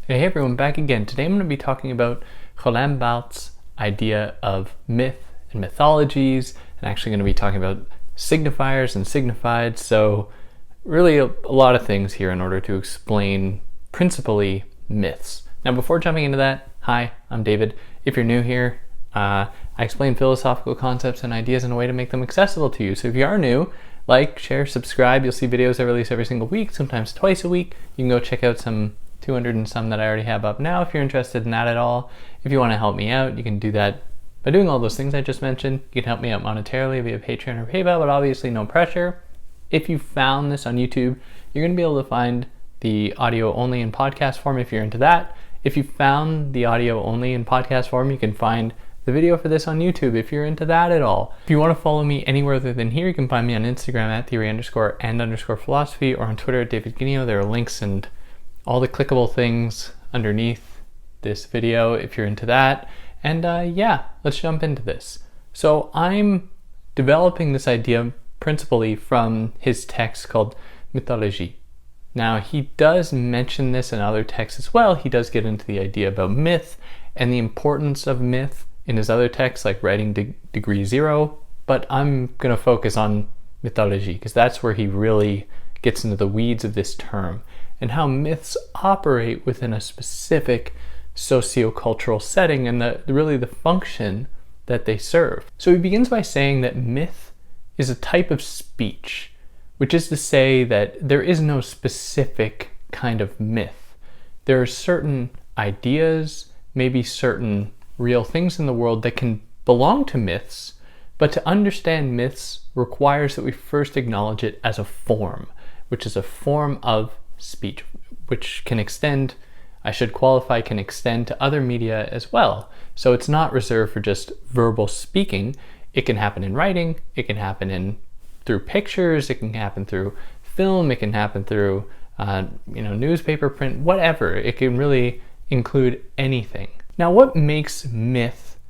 Hey everyone, back again. Today I'm going to be talking about Roland Barthes' idea of myth and mythologies, and actually going to be talking about signifiers and signifieds. So really a lot of things here in order to explain principally myths. Now before jumping into that, hi, I'm David. If you're new here, I explain philosophical concepts and ideas in a way to make them accessible to you. So if you are new, like, share, subscribe. You'll see videos I release every single week, sometimes twice a week. You can go check out some 200 and some that I already have up now if you're interested in that at all. If you want to help me out, you can do that by doing all those things I just mentioned. You can help me out monetarily via Patreon or PayPal, but obviously no pressure. If you found this on YouTube, you're going to be able to find the audio only in podcast form if you're into that. If you found the audio only in podcast form, you can find the video for this on YouTube if you're into that at all. If you want to follow me anywhere other than here, you can find me on Instagram at theory_and_philosophy or on Twitter at David Guineo. There are links and all the clickable things underneath this video if you're into that. And yeah, let's jump into this. So I'm developing this idea principally from his text called Mythologie. Now he does mention this in other texts as well. He does get into the idea about myth and the importance of myth in his other texts like Writing Degree Zero, but I'm going to focus on mythology because that's where he really gets into the weeds of this term and how myths operate within a specific sociocultural setting and really the function that they serve. So he begins by saying that myth is a type of speech, which is to say that there is no specific kind of myth. There are certain ideas, maybe certain real things in the world that can belong to myths, but to understand myths requires that we first acknowledge it as a form, which is a form of speech, which can extend, I should qualify, can extend to other media as well. So it's not reserved for just verbal speaking. It can happen in writing, it can happen through pictures, it can happen through film, it can happen through newspaper, print, whatever. It can really include anything. Now, what makes myth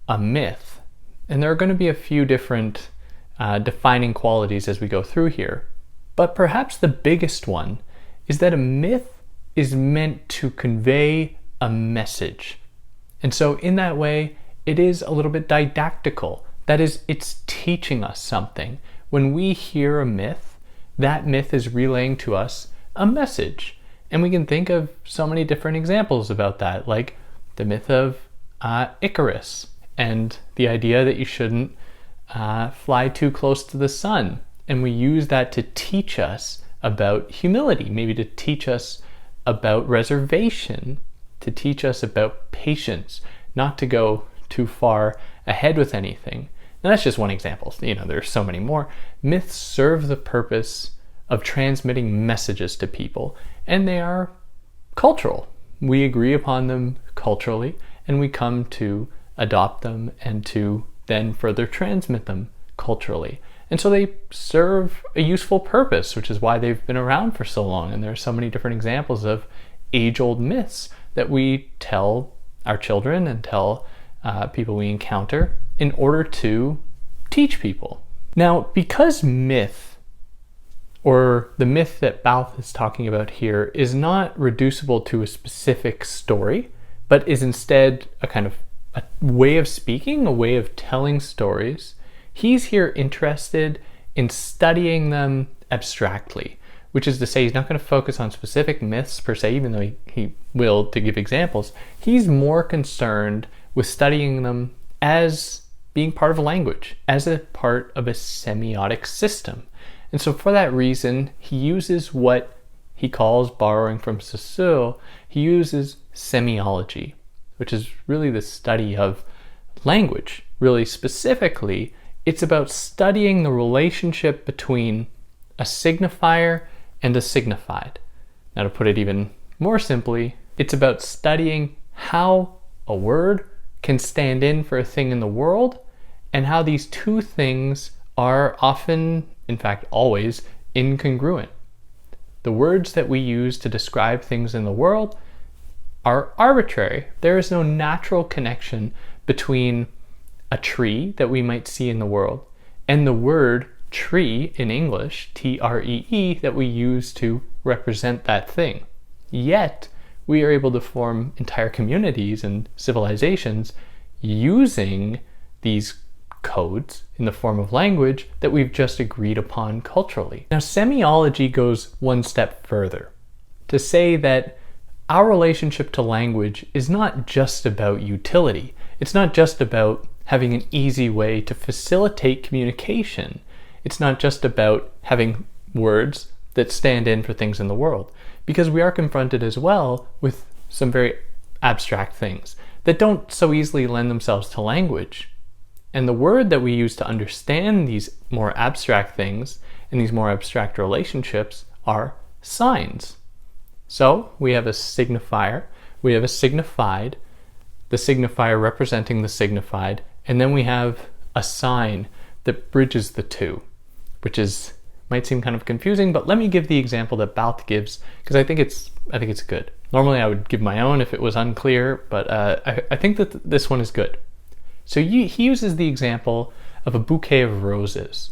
a myth? And there are going to be a few different defining qualities as we go through here, but perhaps the biggest one is that a myth is meant to convey a message. And so in that way, it is a little bit didactical. That is, it's teaching us something. When we hear a myth, that myth is relaying to us a message. And we can think of so many different examples about that, like the myth of Icarus and the idea that you shouldn't fly too close to the sun. And we use that to teach us about humility, maybe to teach us about reservation, to teach us about patience, not to go too far ahead with anything. Now that's just one example. There's so many more. Myths serve the purpose of transmitting messages to people, and they are cultural. We agree upon them culturally, and we come to adopt them and to then further transmit them culturally. And so they serve a useful purpose, which is why they've been around for so long. And there are so many different examples of age-old myths that we tell our children and tell people we encounter in order to teach people. Now, because myth, or the myth that Barthes is talking about here, is not reducible to a specific story, but is instead a kind of a way of speaking, a way of telling stories, he's here interested in studying them abstractly, which is to say he's not going to focus on specific myths per se, even though he will to give examples. He's more concerned with studying them as being part of a language, as a part of a semiotic system. And so for that reason, he uses what he calls, borrowing from Saussure, he uses semiology, which is really the study of language. Really specifically, it's about studying the relationship between a signifier and a signified. Now, to put it even more simply, it's about studying how a word can stand in for a thing in the world and how these two things are often, in fact always, incongruent. The words that we use to describe things in the world are arbitrary. There is no natural connection between a tree that we might see in the world and the word tree in English, T-R-E-E, that we use to represent that thing. Yet, we are able to form entire communities and civilizations using these codes in the form of language that we've just agreed upon culturally. Now, semiology goes one step further to say that our relationship to language is not just about utility. It's not just about having an easy way to facilitate communication. It's not just about having words that stand in for things in the world, because we are confronted as well with some very abstract things that don't so easily lend themselves to language. And the word that we use to understand these more abstract things and these more abstract relationships are signs. So we have a signifier, we have a signified, the signifier representing the signified, and then we have a sign that bridges the two, which might seem kind of confusing, but let me give the example that Barthes gives, because I think it's good. Normally I would give my own if it was unclear, but I think that this one is good. So he uses the example of a bouquet of roses.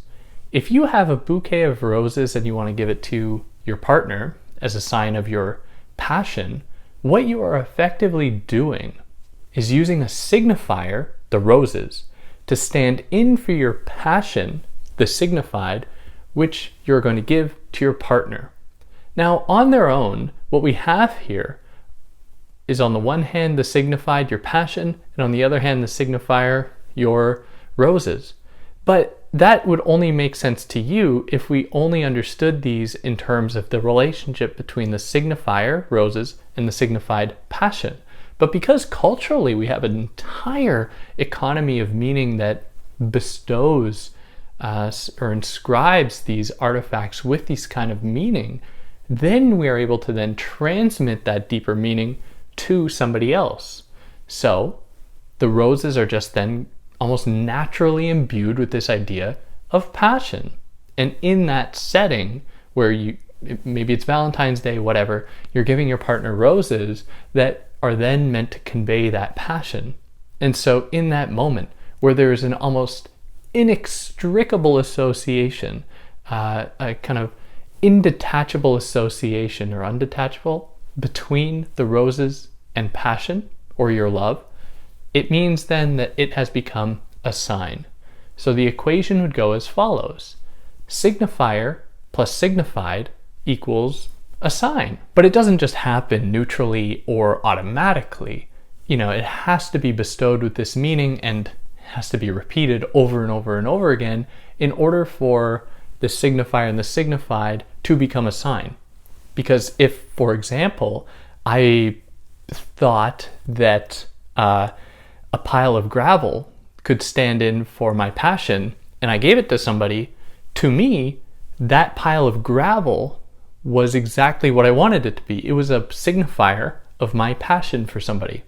If you have a bouquet of roses and you want to give it to your partner as a sign of your passion, what you are effectively doing is using a signifier, the roses, to stand in for your passion, the signified, which you're going to give to your partner. Now, on their own, what we have here is on the one hand the signified, your passion, and on the other hand the signifier, your roses. But that would only make sense to you if we only understood these in terms of the relationship between the signifier, roses, and the signified, passion. But because culturally we have an entire economy of meaning that bestows or inscribes these artifacts with these kind of meaning, then we are able to then transmit that deeper meaning to somebody else. So the roses are just then almost naturally imbued with this idea of passion. And in that setting where maybe it's Valentine's Day, whatever, you're giving your partner roses that are then meant to convey that passion. And so in that moment where there is an almost inextricable association, a kind of indetachable association or undetachable between the roses and passion or your love, it means then that it has become a sign. So the equation would go as follows. Signifier plus signified equals a sign. But it doesn't just happen neutrally or automatically. It has to be bestowed with this meaning and has to be repeated over and over and over again in order for the signifier and the signified to become a sign. Because if, for example, I thought that a pile of gravel could stand in for my passion and I gave it to somebody, to me, that pile of gravel was exactly what I wanted it to be. It was a signifier of my passion for somebody.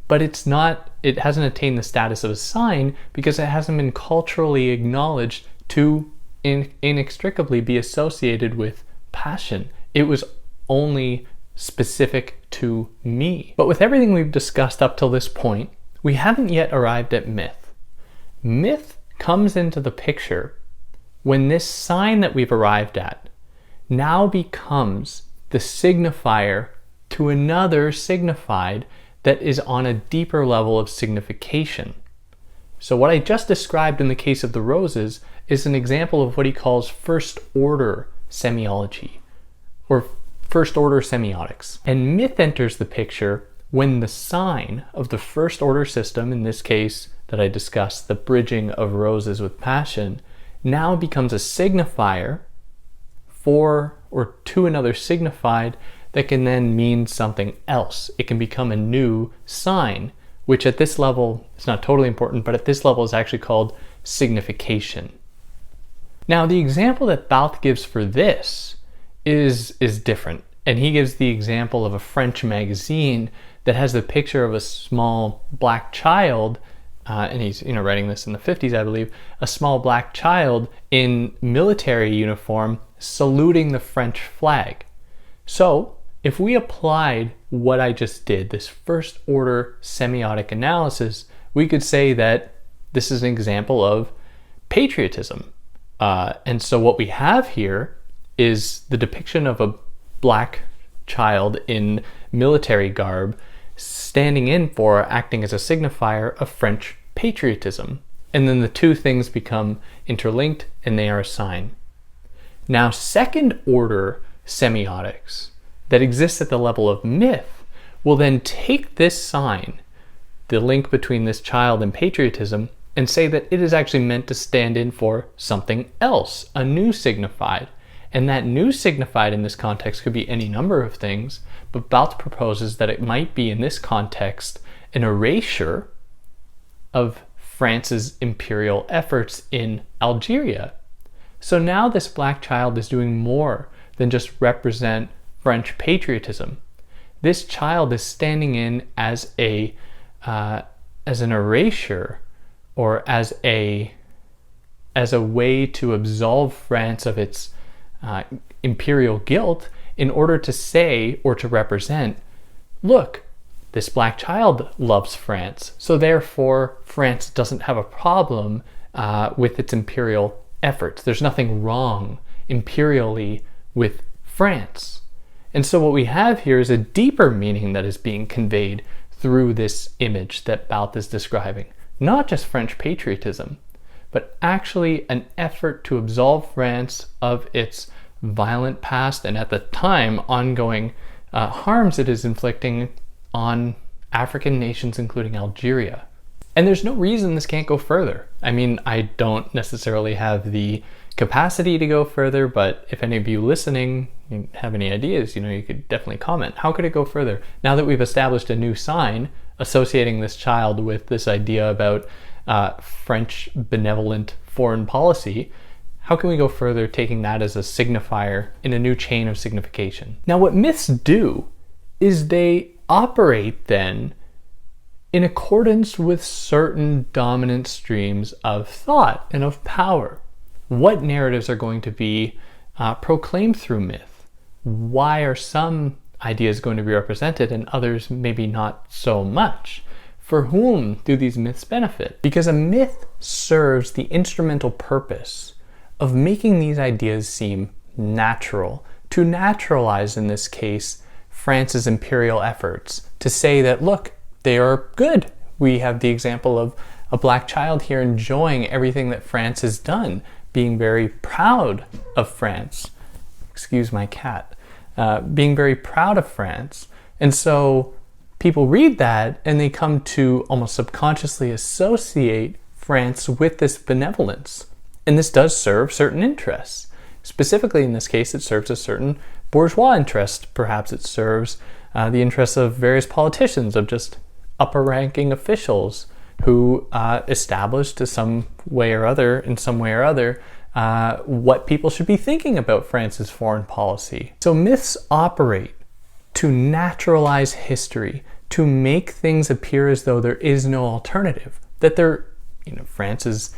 But it hasn't attained the status of a sign because it hasn't been culturally acknowledged to inextricably be associated with passion. It was only specific to me. But with everything we've discussed up till this point, we haven't yet arrived at myth. Myth comes into the picture when this sign that we've arrived at now becomes the signifier to another signified that is on a deeper level of signification. So what I just described in the case of the roses is an example of what he calls first order semiology or first order semiotics. And myth enters the picture when the sign of the first order system, in this case that I discussed, the bridging of roses with passion, now becomes a signifier for or to another signified that can then mean something else. It can become a new sign, which at this level, it's not totally important, but at this level is actually called signification. Now, the example that Barthes gives for this is different. And he gives the example of a French magazine that has the picture of a small black child, and he's writing this in the 50s, I believe, a small black child in military uniform saluting the French flag. So, if we applied what I just did, this first order semiotic analysis, we could say that this is an example of patriotism. And so what we have here is the depiction of a black child in military garb, standing in for acting as a signifier of French patriotism. And then the two things become interlinked and they are a sign. Now, second order semiotics that exists at the level of myth will then take this sign, the link between this child and patriotism, and say that it is actually meant to stand in for something else, a new signified. And that new signified in this context could be any number of things, but Barthes proposes that it might be in this context an erasure of France's imperial efforts in Algeria. So now this black child is doing more than just represent French patriotism. This child is standing in as an erasure, or as a way to absolve France of its imperial guilt, in order to say or to represent, look, this black child loves France, so therefore France doesn't have a problem with its imperial efforts. There's nothing wrong imperially with France. And so what we have here is a deeper meaning that is being conveyed through this image that Barthes is describing. Not just French patriotism, but actually an effort to absolve France of its violent past and at the time ongoing harms it is inflicting on African nations, including Algeria. And there's no reason this can't go further. I mean, I don't necessarily have the capacity to go further, but if any of you listening have any ideas, you could definitely comment. How could it go further? Now that we've established a new sign associating this child with this idea about French benevolent foreign policy, how can we go further taking that as a signifier in a new chain of signification? Now, what myths do is they operate then in accordance with certain dominant streams of thought and of power. What narratives are going to be proclaimed through myth? Why are some ideas going to be represented and others maybe not so much? For whom do these myths benefit? Because a myth serves the instrumental purpose of making these ideas seem natural, to naturalize, in this case, France's imperial efforts, to say that, look, they are good. We have the example of a black child here enjoying everything that France has done, being very proud of France. Excuse my cat. Being very proud of France. And so people read that and they come to almost subconsciously associate France with this benevolence. And this does serve certain interests. Specifically in this case, it serves a certain bourgeois interest. Perhaps it serves the interests of various politicians, of just upper-ranking officials who established in some way or other, what people should be thinking about France's foreign policy. So myths operate to naturalize history, to make things appear as though there is no alternative, that France's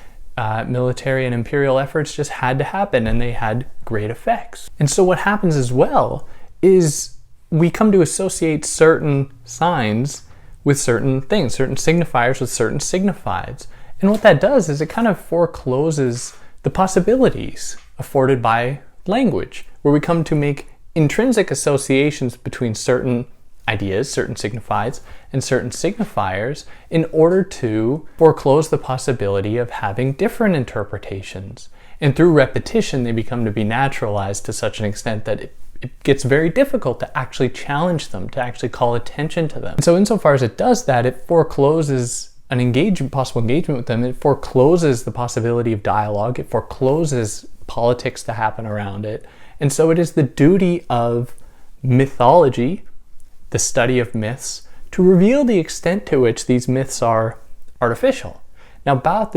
military and imperial efforts just had to happen and they had great effects. And so what happens as well is we come to associate certain signs with certain things, certain signifiers with certain signifieds. And what that does is it kind of forecloses the possibilities afforded by language, where we come to make intrinsic associations between certain ideas, certain signifieds, and certain signifiers in order to foreclose the possibility of having different interpretations. And through repetition, they become to be naturalized to such an extent that it gets very difficult to actually challenge them, to actually call attention to them. And so insofar as it does that, it forecloses possible engagement with them. It forecloses the possibility of dialogue. It forecloses politics to happen around it. And so it is the duty of mythology, the study of myths, to reveal the extent to which these myths are artificial. Now, Barthes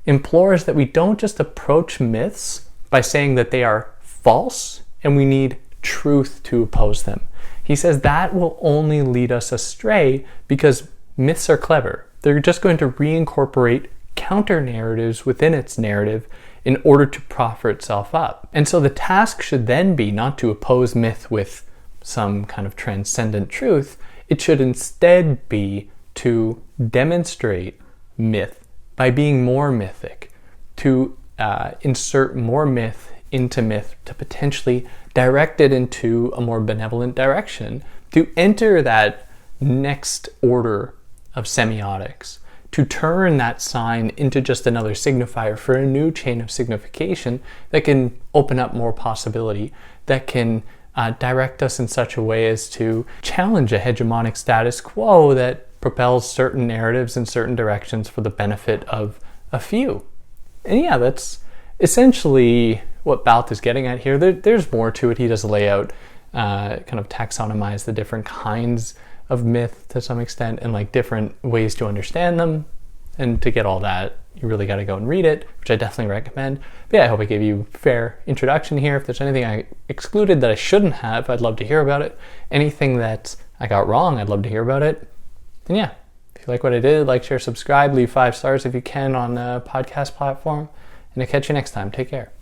implores that we don't just approach myths by saying that they are false and we need truth to oppose them. He says that will only lead us astray because myths are clever. They're just going to reincorporate counter-narratives within its narrative in order to proffer itself up. And so the task should then be not to oppose myth with some kind of transcendent truth. It should instead be to demonstrate myth by being more mythic, to insert more myth into myth, to potentially directed into a more benevolent direction, to enter that next order of semiotics, to turn that sign into just another signifier for a new chain of signification that can open up more possibility, that can direct us in such a way as to challenge a hegemonic status quo that propels certain narratives in certain directions for the benefit of a few. And yeah, that's essentially what Barthes is getting at here. There's more to it. He does lay out, kind of taxonomize the different kinds of myth to some extent and like different ways to understand them. And to get all that, you really got to go and read it, which I definitely recommend. But yeah, I hope I gave you a fair introduction here. If there's anything I excluded that I shouldn't have, I'd love to hear about it. Anything that I got wrong, I'd love to hear about it. And yeah, if you like what I did, like, share, subscribe, leave 5 stars if you can on a podcast platform. And I'll catch you next time. Take care.